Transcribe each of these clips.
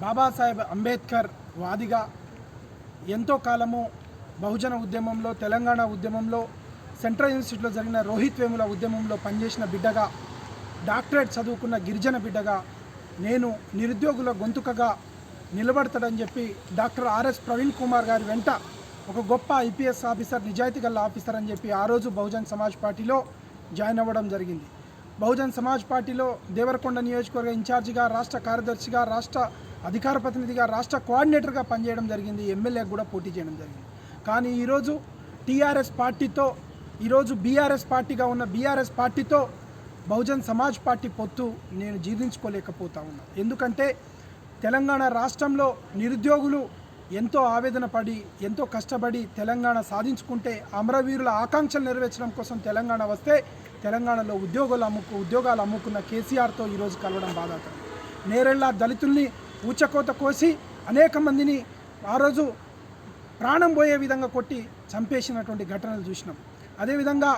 బాబాసాహెబ్ అంబేద్కర్ వాదిగా ఎంతో కాలము బహుజన ఉద్యమంలో, తెలంగాణ ఉద్యమంలో, సెంట్రల్ యూనివర్సిటీలో జరిగిన రోహిత్ వేముల ఉద్యమంలో పనిచేసిన బిడ్డగా, డాక్టరేట్ చదువుకున్న గిరిజన బిడ్డగా నేను నిరుద్యోగుల గొంతుకగా నిలబడతాడని చెప్పి డాక్టర్ ఆర్ఎస్ ప్రవీణ్ కుమార్ గారి వెంట ఒక గొప్ప ఐపీఎస్ ఆఫీసర్, నిజాయితీ గల ఆఫీసర్ అని చెప్పి ఆ రోజు బహుజన్ సమాజ్ పార్టీలో జాయిన్ అవ్వడం జరిగింది. బహుజన్ సమాజ్ పార్టీలో దేవరకొండ నియోజకవర్గ ఇన్ఛార్జిగా, రాష్ట్ర కార్యదర్శిగా, రాష్ట్ర అధికార ప్రతినిధిగా, రాష్ట్ర కోఆర్డినేటర్గా పనిచేయడం జరిగింది. ఎమ్మెల్యేగా కూడా పోటీ చేయడం జరిగింది. కానీ ఈరోజు టీఆర్ఎస్ పార్టీతో, ఈరోజు బీఆర్ఎస్ పార్టీగా ఉన్న బీఆర్ఎస్ పార్టీతో బహుజన్ సమాజ్ పార్టీ పొత్తు నేను జీర్ణించుకోలేకపోతా ఉన్నా. ఎందుకంటే తెలంగాణ రాష్ట్రంలో నిరుద్యోగులు ఎంతో ఆవేదన పడి, ఎంతో కష్టపడి తెలంగాణ సాధించుకుంటే, అమరవీరుల ఆకాంక్షలు నెరవేర్చడం కోసం తెలంగాణ వస్తే తెలంగాణలో ఉద్యోగాలు అమ్ముకున్న కేసీఆర్తో ఈరోజు కలవడం బాధాకరం. నేరెళ్ళ దళితుల్ని ఊచకోత కోసి అనేక మందిని ఆ రోజు ప్రాణం పోయే విధంగా కొట్టి చంపేసినటువంటి ఘటనలు చూసినాం. అదేవిధంగా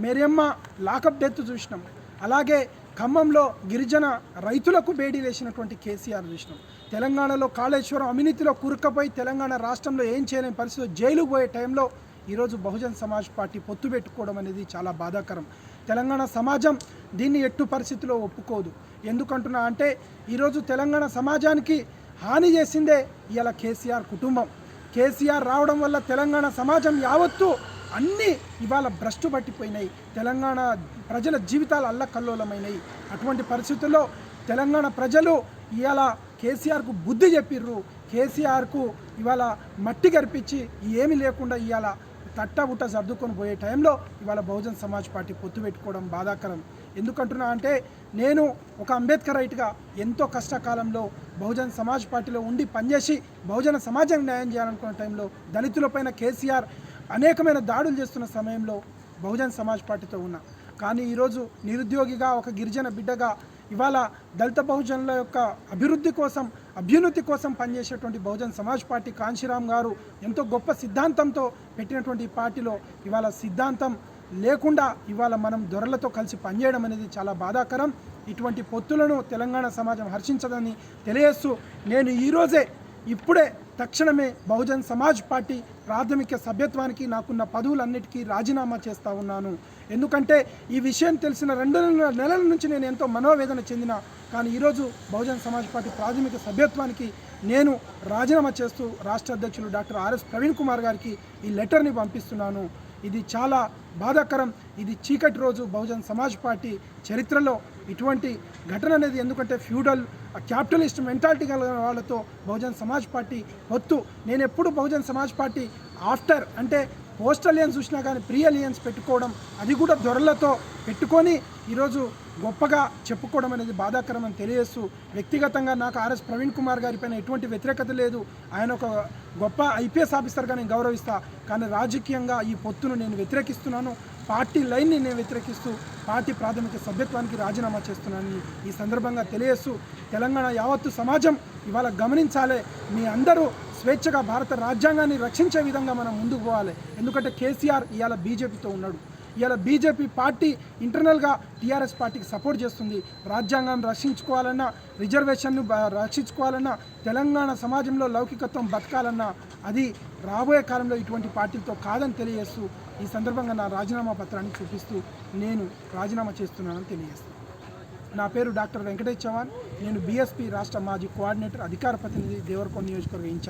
మెరియమ్మ లాకప్ డెత్ చూసినాం. అలాగే ఖమ్మంలో గిరిజన రైతులకు బేడీ వేసినటువంటి కేసీఆర్ చూసినాం. తెలంగాణలో కాళేశ్వరం అవినీతిలో కూరుకుపోయి తెలంగాణ రాష్ట్రంలో ఏం చేయలేని పరిస్థితిలో జైలుకు పోయే టైంలో ఈరోజు బహుజన్ సమాజ్ పార్టీ పొత్తు పెట్టుకోవడం అనేది చాలా బాధాకరం. తెలంగాణ సమాజం దీన్ని ఎట్టు పరిస్థితిలో ఒప్పుకోదు. ఎందుకంటున్నా అంటే ఈరోజు తెలంగాణ సమాజానికి హాని చేసిందే ఇవాళ కేసీఆర్ కుటుంబం. కేసీఆర్ రావడం వల్ల తెలంగాణ సమాజం యావత్తు అన్నీ ఇవాళ భ్రష్టు పట్టిపోయినాయి. తెలంగాణ ప్రజల జీవితాలు అల్లకల్లోలమైనవి. అటువంటి పరిస్థితుల్లో తెలంగాణ ప్రజలు ఇవాళ కేసీఆర్కు బుద్ధి చెప్పిర్రు. కేసీఆర్కు ఇవాళ మట్టి గర్పించి ఏమీ లేకుండా ఇవాళ తట్టబుట్ట సర్దుకొని పోయే టైంలో ఇవాళ బహుజన్ సమాజ్ పార్టీ పొత్తు పెట్టుకోవడం బాధాకరం. ఎందుకంటున్నా అంటే నేను ఒక అంబేద్కరైట్గా ఎంతో కష్టకాలంలో బహుజన్ సమాజ్ పార్టీలో ఉండి పనిచేసి బహుజన సమాజానికి న్యాయం చేయాలనుకున్న టైంలో దళితులపైన కేసీఆర్ అనేకమైన దాడులు చేస్తున్న సమయంలో బహుజన్ సమాజ్ పార్టీతో ఉన్నా. కానీ ఈరోజు నిరుద్యోగిగా, ఒక గిరిజన బిడ్డగా ఇవాళ దళిత బహుజనుల యొక్క అభ్యున్నతి కోసం పనిచేసేటువంటి బహుజన్ సమాజ్ పార్టీ కాంశీరామ్ గారు ఎంతో గొప్ప సిద్ధాంతంతో పెట్టినటువంటి ఈ పార్టీలో ఇవాళ సిద్ధాంతం లేకుండా ఇవాళ మనం దొరలతో కలిసి పనిచేయడం అనేది చాలా బాధాకరం. ఇటువంటి పొత్తులను తెలంగాణ సమాజం హర్షించదని తెలియజేస్తూ నేను ఇప్పుడే తక్షణమే బహుజన్ సమాజ్ పార్టీ ప్రాథమిక సభ్యత్వానికి నాకున్న పదవులన్నిటికీ రాజీనామా చేస్తూ ఉన్నాను. ఎందుకంటే ఈ విషయం తెలిసిన 2 నెలల నుంచి నేను ఎంతో మనోవేదన చెందిన, కానీ ఈరోజు బహుజన్ సమాజ్ పార్టీ ప్రాథమిక సభ్యత్వానికి నేను రాజీనామా చేస్తూ రాష్ట్ర అధ్యక్షులు డాక్టర్ ఆర్ఎస్ ప్రవీణ్ కుమార్ గారికి ఈ లెటర్ని పంపిస్తున్నాను. ఇది చాలా బాధాకరం. ఇది చీకటి రోజు బహుజన్ సమాజ్ పార్టీ చరిత్రలో ఇటువంటి ఘటన అనేది. ఎందుకంటే ఫ్యూడల్ క్యాపిటలిస్ట్ మెంటాలిటీ కలిగిన వాళ్ళతో బహుజన్ సమాజ్ పార్టీ పొత్తు. నేను ఎప్పుడు బహుజన్ సమాజ్ పార్టీ ఆఫ్టర్ అంటే పోస్ట్ అలియన్స్ చూసినా కానీ ప్రీ అలియన్స్ పెట్టుకోవడం, అది కూడా దొరలతో పెట్టుకొని ఈరోజు గొప్పగా చెప్పుకోవడం అనేది బాధాకరం అని తెలియజేస్తూ, వ్యక్తిగతంగా నాకు ఆర్ఎస్ ప్రవీణ్ కుమార్ గారి పైన ఎటువంటి వ్యతిరేకత లేదు. ఆయన ఒక గొప్ప ఐపీఎస్ ఆఫీసర్గా నేను గౌరవిస్తా. కానీ రాజకీయంగా ఈ పొత్తును నేను వ్యతిరేకిస్తున్నాను. పార్టీ లైన్ని నేను వ్యతిరేకిస్తూ పార్టీ ప్రాథమిక సభ్యత్వానికి రాజీనామా చేస్తున్నానని ఈ సందర్భంగా తెలియజేస్తూ, తెలంగాణ యావత్తు సమాజం ఇవాళ గమనించాలి. మీ అందరూ స్వేచ్ఛగా భారత రాజ్యాంగాన్ని రక్షించే విధంగా మనం ముందుకు పోవాలి. ఎందుకంటే కేసీఆర్ ఇవాళ బీజేపీతో ఉన్నాడు. ఇవాళ బీజేపీ పార్టీ ఇంటర్నల్గా టీఆర్ఎస్ పార్టీకి సపోర్ట్ చేస్తుంది. రాజ్యాంగాన్ని రక్షించుకోవాలన్నా, రిజర్వేషన్ను రక్షించుకోవాలన్నా, తెలంగాణ సమాజంలో లౌకికత్వం బతకాలన్నా అది రాబోయే కాలంలో ఇటువంటి పార్టీలతో కాదని తెలియజేస్తూ ఈ సందర్భంగా నా రాజీనామా పత్రాన్ని చూపిస్తూ నేను రాజీనామా చేస్తున్నానని తెలియజేస్తాను. నా పేరు డాక్టర్ వెంకటేష్ చవాన్. నేను బీఎస్పీ రాష్ట్ర మాజీ కోఆర్డినేటర్, అధికార ప్రతినిధి, దేవరకొండ నియోజకవర్గ ఇన్ఛార్జ్.